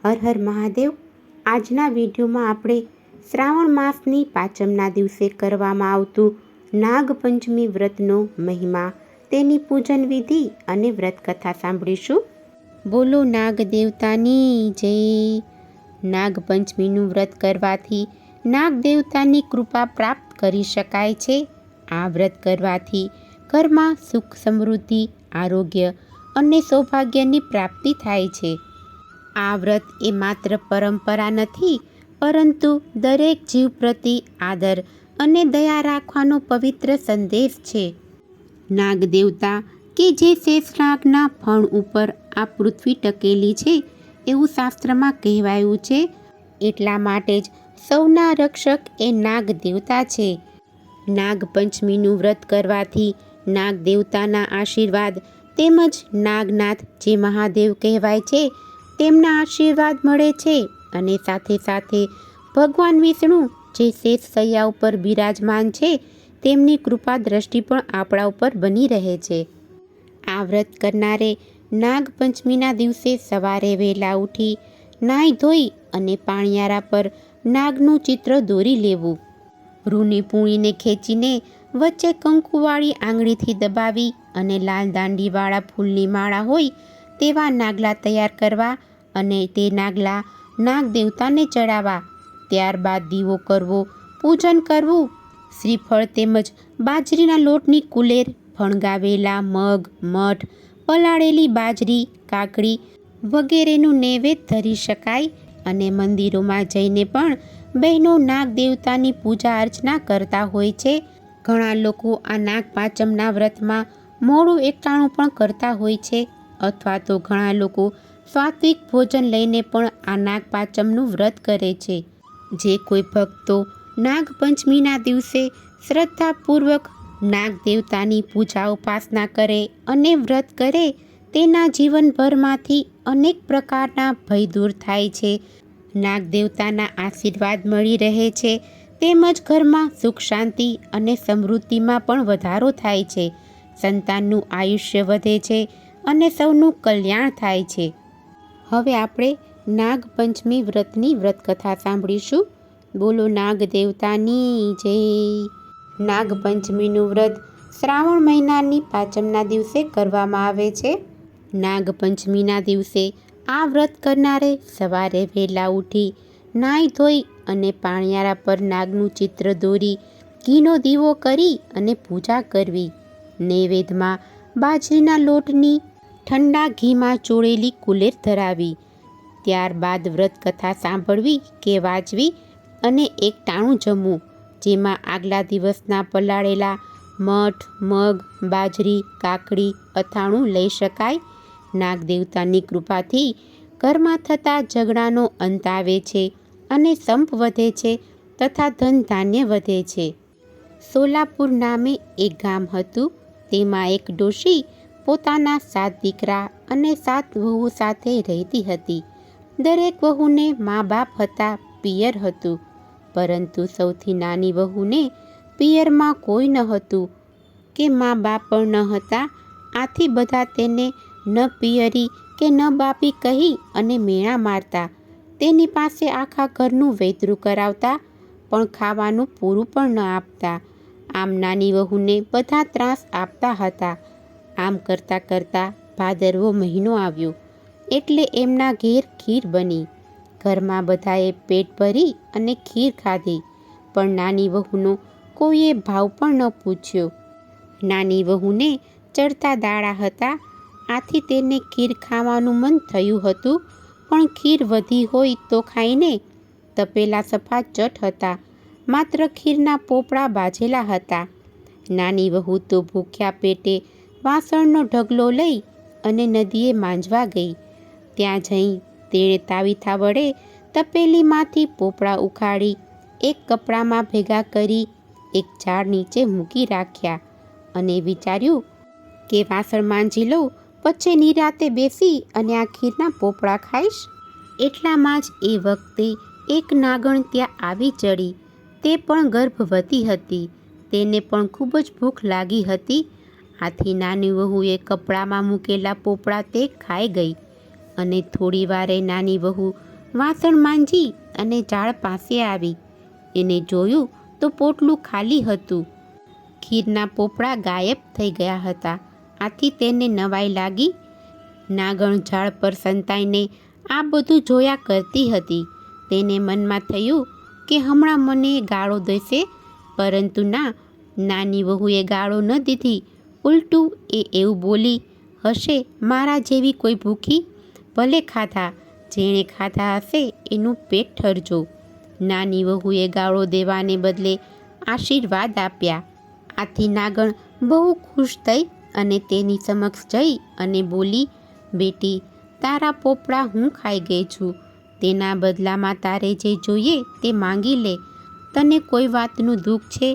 હર હર મહાદેવ। આજના વિડીયોમાં આપણે શ્રાવણ માસની પાંચમના દિવસે કરવામાં આવતું નાગપંચમી વ્રતનો મહિમા, તેની પૂજન વિધિ અને વ્રત કથા સાંભળીશું। બોલો નાગ દેવતાની જય। નાગપંચમીનું વ્રત કરવાથી નાગ દેવતાની કૃપા પ્રાપ્ત કરી શકાય છે। આ વ્રત કરવાથી ઘરમાં સુખ, સમૃદ્ધિ, આરોગ્ય અને સૌભાગ્યની પ્રાપ્તિ થાય છે। આ વ્રત એ માત્ર પરંપરા નથી, પરંતુ દરેક જીવ પ્રતિ આદર અને દયા રાખવાનો પવિત્ર સંદેશ છે। નાગ દેવતા કે જે શેષનાગના ફણ ઉપર આ પૃથ્વી ટકેલી છે, એવું શાસ્ત્રમાં કહેવાયું છે। એટલા માટે જ સૌના રક્ષક એ નાગ દેવતા છે। નાગપંચમીનું વ્રત કરવાથી નાગ દેવતાના આશીર્વાદ તેમજ નાગનાથ, જે મહાદેવ કહેવાય છે, તેમના આશીર્વાદ મળે છે। અને સાથે સાથે ભગવાન વિષ્ણુ, જે શેષ શૈયા ઉપર બિરાજમાન છે, તેમની કૃપા દ્રષ્ટિ પણ આપણા ઉપર બની રહે છે। આ વ્રત કરનારે નાગપંચમીના દિવસે સવારે વહેલા ઉઠી નાહી ધોઈ અને પાણિયારા પર નાગનું ચિત્ર દોરી લેવું। રૂની પૂણીને ખેંચીને વચ્ચે કંકુવાળી આંગળીથી દબાવી અને લાલ દાંડીવાળા ફૂલની માળા હોય તેવા નાગલા તૈયાર કરવા અને તે નાગલા નાગ દેવતાને ચડાવવા। ત્યારબાદ દીવો કરવો, પૂજન કરવું, શ્રીફળ તેમજ બાજરીના લોટની કુલેર, ફણગાવેલા મગ, મઠ, પલાળેલી બાજરી, કાકડી વગેરેનું નૈવેદ્ય ધરી શકાય। અને મંદિરોમાં જઈને પણ બહેનો નાગ દેવતાની પૂજા અર્ચના કરતા હોય છે। ઘણા લોકો આ નાગપાંચમના વ્રતમાં મોડું એકટાણું પણ કરતા હોય છે, અથવા તો ઘણા લોકો સાત્વિક ભોજન લઈને પણ આ નાગપાંચમનું વ્રત કરે છે। જે કોઈ ભક્તો નાગપંચમીના દિવસે શ્રદ્ધાપૂર્વક નાગ દેવતાની પૂજા ઉપાસના કરે અને વ્રત કરે, તેના જીવનભરમાંથી અનેક પ્રકારના ભય દૂર થાય છે, નાગ દેવતાના આશીર્વાદ મળી રહે છે, તેમજ ઘરમાં સુખ, શાંતિ અને સમૃદ્ધિમાં પણ વધારો થાય છે, સંતાનનું આયુષ્ય વધે છે અને સૌનું કલ્યાણ થાય છે। હવે આપણે નાગપંચમી વ્રતની વ્રતકથા સાંભળીશું। બોલો નાગ દેવતાની જય। નાગપંચમીનું વ્રત શ્રાવણ મહિનાની પાંચમના દિવસે કરવામાં આવે છે। નાગપંચમીના દિવસે આ વ્રત કરનારે સવારે વહેલા ઉઠી નાહી ધોઈ અને પાણિયારા પર નાગનું ચિત્ર દોરી ઘીનો દીવો કરી અને પૂજા કરવી। નૈવેદ્યમાં બાજરીના લોટની ઠંડા ઘીમાં ચોળેલી કુલેર ધરાવી। ત્યારબાદ વ્રત કથા સાંભળવી કે વાંચવી અને એકટાણું જમવું, જેમાં આગલા દિવસના પલાળેલા મઠ, મગ, બાજરી, કાકડી અથાણું લઈ શકાય। નાગ દેવતાની કૃપાથી ઘરમાં થતા ઝઘડાનો અંત આવે છે અને સંપ વધે છે તથા ધન ધાન્ય વધે છે। સોલાપુર નામે એક ગામ હતું। તેમાં એક ડોશી પોતાના 7 દીકરા અને 7 વહુ સાથે રહેતી હતી। દરેક વહુને મા બાપ હતા, પિયર હતું, પરંતુ સૌથી નાની વહુને પિયરમાં કોઈ ન હતું કે મા બાપ પણ ન હતા। આથી બધા તેને ન પિયરી કે ન બાપી કહી અને મેણા મારતા, તેની પાસે આખા ઘરનું વેતરું કરાવતા, પણ ખાવાનું પૂરું પણ ન આપતા। આમ નાની વહુને બધા ત્રાસ આપતા હતા। આમ કરતાં કરતાં ભાદરવો મહિનો આવ્યો એટલે એમના ઘેર ખીર બની। ઘરમાં બધાએ પેટ ભરી અને ખીર ખાધી, પણ નાની વહુનો કોઈએ ભાવ પણ ન પૂછ્યો। નાની વહુને ચડતા દાડા હતા, આથી તેને ખીર ખાવાનું મન થયું હતું, પણ ખીર વધી હોય તો ખાઈને। તપેલા સફા ચટ હતા, માત્ર ખીરના પોપડા બાજેલા હતા। નાની વહુ તો ભૂખ્યા પેટે વાસણનો ઢગલો લઈ અને નદીએ માંજવા ગઈ। ત્યાં જઈ તેણે તાવીથા વડે તપેલીમાંથી પોપડા ઉખાડી એક કપડામાં ભેગા કરી એક ઝાડ નીચે મૂકી રાખ્યા અને વિચાર્યું કે વાસણ માંજી લઉં, પછી નિરાતે બેસી અને આ ખીરના પોપડા ખાઈશ। એટલામાં જ એ વખતે એક નાગણ ત્યાં આવી ચડી। તે પણ ગર્ભવતી હતી, તેને પણ ખૂબ જ ભૂખ લાગી હતી। આથી નાની વહુએ કપડામાં મૂકેલા પોપડા તે ખાઈ ગઈ અને થોડી વારે નાની વહુ વાસણ માંજી અને ઝાડ પાસે આવી. એને જોયું તો પોટલું ખાલી હતું. ખીરના પોપડા ગાયબ થઈ ગયા હતા. આથી તેને નવાઈ લાગી. નાગણ ઝાડ પર સંતાઈને આ બધું જોયા કરતી હતી. તેને મનમાં થયું કે હમણાં મને ગાળો દેશે, પરંતુ ના, નાની વહુએ ગાળો ન દીધી. ઉલટું એ એવું બોલી હશે, મારા જેવી કોઈ ભૂખી? ભલે ખાધા, જેણે ખાધા હશે એનું પેટ ઠરજો. નાની વહુએ ગાળો દેવાને બદલે આશીર્વાદ આપ્યા. આથી નાગણ બહુ ખુશ થઈ અને તેની સમક્ષ જઈ અને બોલી, બેટી, તારા પોપડા હું ખાઈ ગઈ છું. તેના બદલામાં તારે જે જોઈએ તે માંગી લે. તને કોઈ વાતનું દુઃખ છે?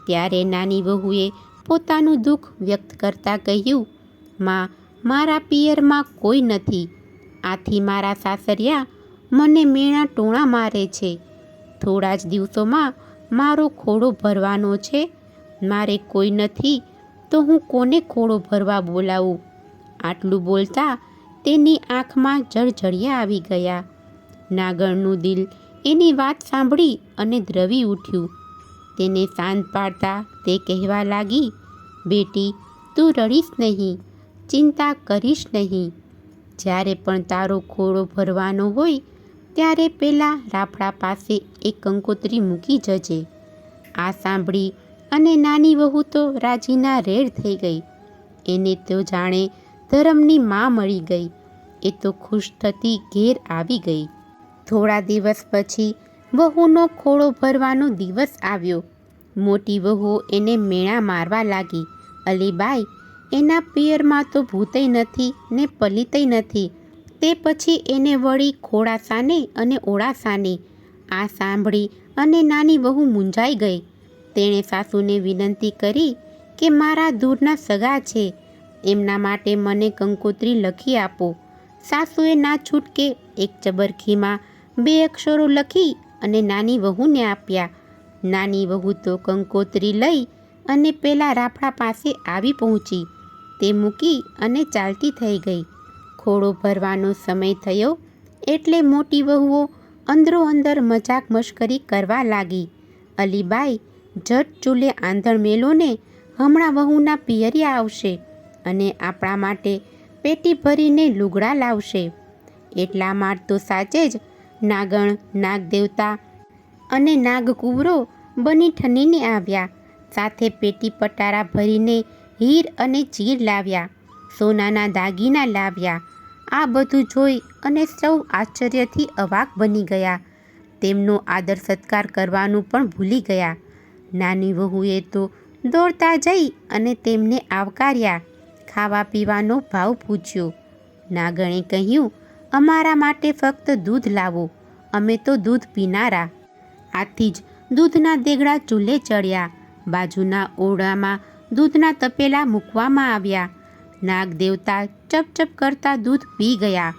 ત્યારે નાની વહુએ પોતાનું દુઃખ વ્યક્ત કરતાં કહ્યું, માં, મારા પિયરમાં કોઈ નથી. આથી મારા સાસરિયા મને મેણા ટોણા મારે છે. થોડા જ દિવસોમાં મારો ખોડો ભરવાનો છે. મારે કોઈ નથી તો હું કોને ખોડો ભરવા બોલાવું? આટલું બોલતા તેની આંખમાં જળજળિયા આવી ગયા. નાગણનું દિલ એની વાત સાંભળી અને દ્રવી ઉઠ્યું. તેને શાંત પાડતા તે કહેવા લાગી, બેટી, તું રડીશ નહીં, ચિંતા કરીશ નહીં. જ્યારે પણ તારો ખોડો ભરવાનો હોય ત્યારે પહેલાં રાફડા પાસે એક કંકોત્રી મૂકી જજે. આ સાંભળી અને નાની વહુ તો રાજીના રેડ થઈ ગઈ. એને તો જાણે ધરમની માં મળી ગઈ. એ તો ખુશ થતી ઘેર આવી ગઈ. થોડા દિવસ પછી વહુનો ખોડો ભરવાનો દિવસ આવ્યો. મોટી વહુ એને મેણા મારવા લાગી. અલીબાઈ, એના પિયરમાં તો ભૂતય નથી ને પલિતય નથી. તે પછી એને વળી ખોડા સાને અને ઓળા સાને. આ સાંભળી અને નાની વહુ મૂંઝાઈ ગઈ. તેણે સાસુને વિનંતી કરી કે મારા દૂરના સગા છે, એમના માટે મને કંકોત્રી લખી આપો. સાસુએ ના છૂટકે એક ચબરખીમાં 2 અક્ષરો લખી અને નાની વહુને આપ્યા. નાની વહુ તો કંકોત્રી લઈ અને પેલા રાફડા પાસે આવી પહોંચી. તે મૂકી અને ચાલતી થઈ ગઈ. ખોડો ભરવાનો સમય થયો એટલે મોટી વહુઓ અંદરો અંદર મજાક મશ્કરી કરવા લાગી. અલીબાઈ, જટ ચૂલે આંધણ મેલો ને, હમણાં વહુના પિયરિયા આવશે અને આપણા માટે પેટી ભરીને લુગડા લાવશે. એટલામાં તો સાચે જ નાગણ, નાગદેવતા અને નાગકુંવરો બની ઠનીને આવ્યા. સાથે પેટી પટારા ભરીને હીર અને ચીર લાવ્યા, સોનાના દાગીના લાવ્યા. આ બધું જોઈ અને સૌ આશ્ચર્યથી અવાક બની ગયા. તેમનો આદર સત્કાર કરવાનું પણ ભૂલી ગયા. નાની વહુએ તો દોડતા જઈ અને તેમને આવકાર્યા. ખાવા પીવાનો ભાવ પૂછ્યો. નાગણે કહ્યું, અમારા માટે ફક્ત દૂધ લાવો, અમે તો દૂધ પીનારા. આથી જ દૂધના દેગડા ચૂલે ચડ્યા. બાજુના ઓરડામાં દૂધના તપેલા મૂકવામાં આવ્યા. નાગદેવતા ચપચપ કરતા દૂધ પી ગયા.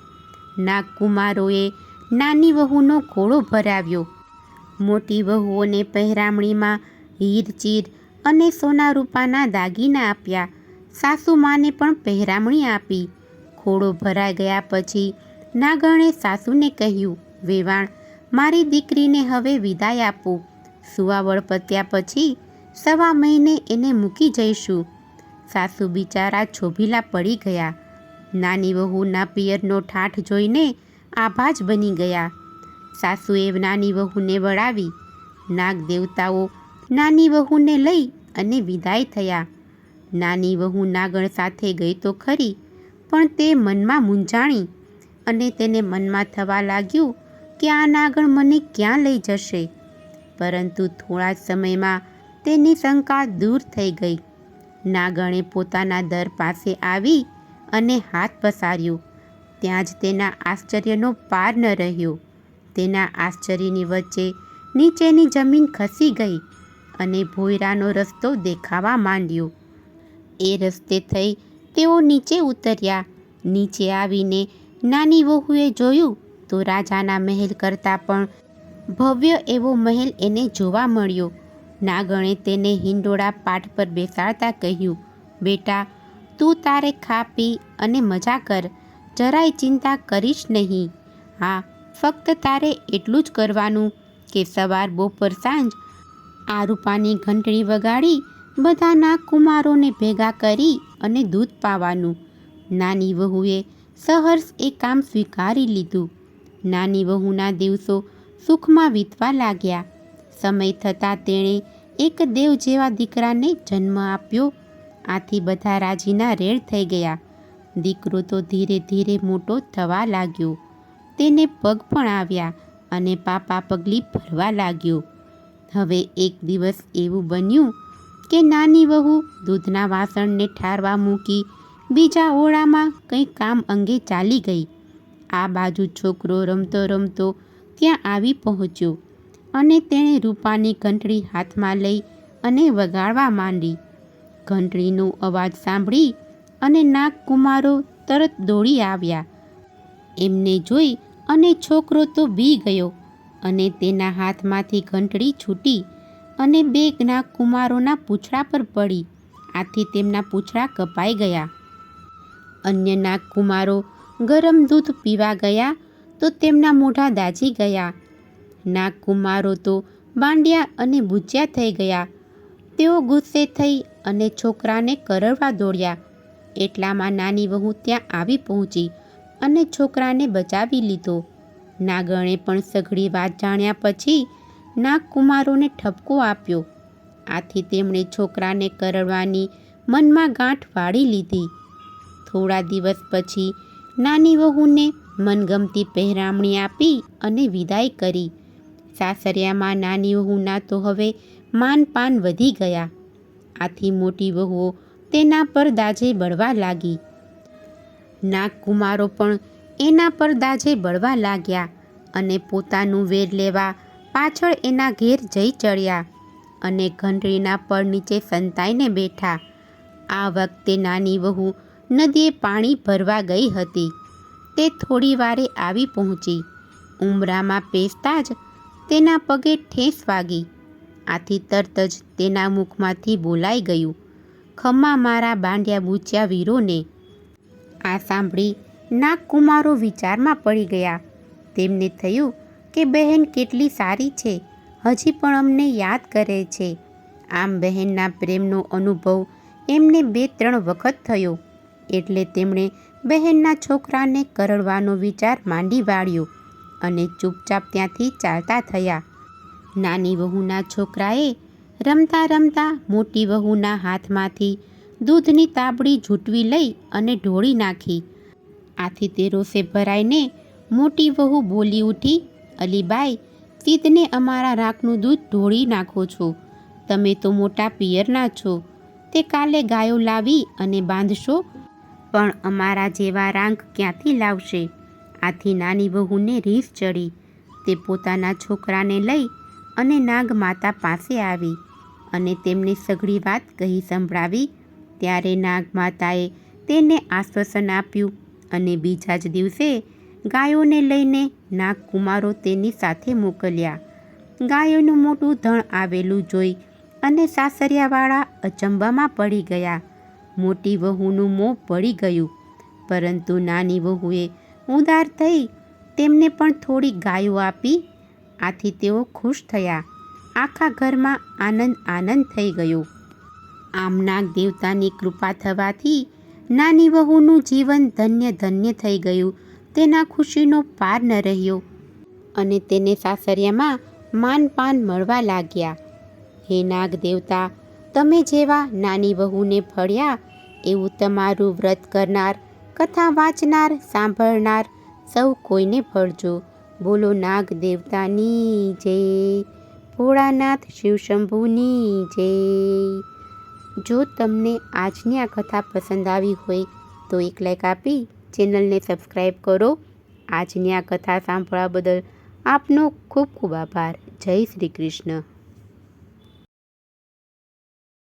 નાગકુમારોએ નાની વહુનો ખોળો ભરાવ્યો. મોટી વહુઓને પહેરામણીમાં હીરચીર અને સોના રૂપાના દાગીના આપ્યા. સાસુમાને પણ પહેરામણી આપી. ખોળો ભરાઈ ગયા પછી નાગણે સાસુને કહ્યું, વેવાણ, મારી દીકરીને હવે વિદાય આપો. સુવાવડ પત્યા પછી 1.25 મહિને એને મૂકી જઈશું. સાસુ બિચારા છોભીલા પડી ગયા. નાની વહુના પિયરનો ઠાઠ જોઈને આભા જ બની ગયા. સાસુએ નાની વહુને વળાવી. નાગદેવતાઓ નાની વહુને લઈ અને વિદાય થયા. નાની વહુ નાગણ સાથે ગઈ તો ખરી, પણ તે મનમાં મૂંઝાણી અને તેને મનમાં થવા લાગ્યું કે આ નાગણ મને ક્યાં લઈ જશે. પરંતુ થોડા જ સમયમાં તેની શંકા દૂર થઈ ગઈ. નાગણે પોતાના દર પાસે આવી અને હાથ પસાર્યો. ત્યાં જ તેના આશ્ચર્યનો પાર ન રહ્યો. તેના આશ્ચર્યની વચ્ચે નીચેની જમીન ખસી ગઈ અને ભોંયરાનો રસ્તો દેખાવા માંડ્યો. એ રસ્તે થઈ તેઓ નીચે ઉતર્યા. નીચે આવીને નાની વહુએ જોયું તો રાજાના મહેલ કરતાં પણ ભવ્ય એવો મહેલ એને જોવા મળ્યો. નાગણે તેને હિંડોળા પાટ પર બેસાડતા કહ્યું, બેટા, તું તારે ખા પી અને મજા કર, જરાય ચિંતા કરીશ નહીં. હા, ફક્ત તારે એટલું જ કરવાનું કે સવાર બપોર સાંજ આ રૂપાની ઘંટડી વગાડી બધા નાગકુમારોને ભેગા કરી અને દૂધ પાવાનું. નાની વહુએ સહર્ષ એ કામ સ્વીકારી લીધું. નાની વહુના દિવસો સુખમાં વીતવા લાગ્યા. સમય થતાં તેણે એક દેવ જેવા દીકરાને જન્મ આપ્યો. આથી બધા રાજીના રેડ થઈ ગયા. દીકરો તો ધીરે ધીરે મોટો થવા લાગ્યો. તેને પગ પણ આવ્યા અને પાપા પગલી ભરવા લાગ્યો. હવે એક દિવસ એવું બન્યું કે નાની વહુ દૂધના વાસણને ઠારવા મૂકી બીજા ઓરડામાં કંઈ કામ અંગે ચાલી ગઈ. આ બાજુ છોકરો રમતો રમતો ત્યાં આવી પહોંચ્યો અને તેણે રૂપાની ઘંટડી હાથમાં લઈ અને વગાડવા માંડી. ઘંટડીનો અવાજ સાંભળી અને નાગકુમારો તરત દોડી આવ્યા. એમને જોઈ અને છોકરો તો બી ગયો અને તેના હાથમાંથી ઘંટડી છૂટી અને બે નાગકુમારોના પૂંછડા પર પડી. આથી તેમના પૂંછડા કપાઈ ગયા. અન્ય નાગકુમારો ગરમ દૂધ પીવા ગયા તો તેમના મોઢા દાઝી ગયા. નાગકુમારો તો બાંડ્યા અને બૂચ્યા થઈ ગયા. તેઓ ગુસ્સે થઈ અને છોકરાને કરડવા દોડ્યા. એટલામાં નાની વહુ ત્યાં આવી પહોંચી અને છોકરાને બચાવી લીધો. નાગણે પણ સઘળી વાત જાણ્યા પછી નાગકુમારોને ઠપકો આપ્યો. આથી તેમણે છોકરાને કરડવાની મનમાં ગાંઠ વાળી લીધી. થોડા દિવસ પછી નાની વહુને મનગમતી પહેરામણી આપી અને વિદાય કરી. સાસરિયામાં નાની વહુના તો હવે માનપાન વધી ગયા. આથી મોટી વહુઓ તેના પર દાજે બળવા લાગી. નાગકુમારો પણ એના પર દાજે બળવા લાગ્યા અને પોતાનું વેર લેવા પાછળ એના ઘેર જઈ ચડ્યા અને ઘંટડીના પડ નીચે સંતાઈને બેઠા. આ વખતે નાની વહુ નદીએ પાણી ભરવા ગઈ હતી. તે થોડી વારે આવી પહોંચી. ઉંબરામાં પેસતા જ તેના પગે ઠેસ વાગી. આથી તરત જ તેના મુખમાંથી બોલાઈ ગયું, ખમ્મા મારા બાંડ્યા બૂચ્યા વીરોને. આ સાંભળી નાગકુમારો વિચારમાં પડી ગયા. તેમને થયું કે બહેન કેટલી સારી છે, હજી પણ અમને યાદ કરે છે. આમ બહેનના પ્રેમનો અનુભવ એમને 2-3 વખત થયો. એટલે તેમણે બહેનના છોકરાને કરડવાનો વિચાર માંડી વાળ્યો અને ચૂપચાપ ત્યાંથી ચાલતા થયા. નાની વહુના છોકરાએ રમતા રમતા મોટી વહુના હાથમાંથી દૂધની તાબડી ઝૂંટવી લઈ અને ઢોળી નાખી. આથી તે રોષે ભરાઈને મોટી વહુ બોલી ઉઠી, અલીબાઈ, સીધને અમારા રાખનું દૂધ ઢોળી નાખો છો. તમે તો મોટા પિયરના છો. તે કાલે ગાયો લાવી અને બાંધશો, પણ અમારા જેવા રાંક ક્યાંથી લાવશે? આથી નાની વહુને રીસ ચડી. તે પોતાના છોકરાને લઈ અને નાગમાતા પાસે આવી અને તેમને સઘળી વાત કહી સંભળાવી. ત્યારે નાગમાતાએ તેને આશ્વાસન આપ્યું અને બીજા જ દિવસે ગાયોને લઈને નાગકુમારો તેની સાથે મોકલ્યા. ગાયોનું મોટું ધણ આવેલું જોઈ અને સાસરિયાવાળા અચંબામાં પડી ગયા. મોટી વહુનું મોં પડી ગયું, પરંતુ નાની વહુએ ઉદાર થઈ તેમને પણ થોડી ગાયો આપી. આથી તેઓ ખુશ થયા. આખા ઘરમાં આનંદ આનંદ થઈ ગયો. આમ નાગ દેવતાની કૃપા થવાથી નાની વહુનું જીવન ધન્ય ધન્ય થઈ ગયું. તેના ખુશીનો પાર ન રહ્યો અને તેને સાસરિયામાં માનપાન મળવા લાગ્યા. હે નાગ દેવતા, તમે જેવા નાની વહુને ફળ્યા એવું તમારું વ્રત કરનાર, કથા વાંચનાર, સાંભળનાર સૌ કોઈને ફળજો. બોલો નાગ દેવતાની જય, ભોળાનાથ શિવશંભુની જય. જો તમને આજની આ કથા પસંદ આવી હોય તો એક લાઈક આપી ચેનલને સબસ્ક્રાઈબ કરો. આજની આ કથા સાંભળવા બદલ આપનો ખૂબ ખૂબ આભાર. જય શ્રી કૃષ્ણ.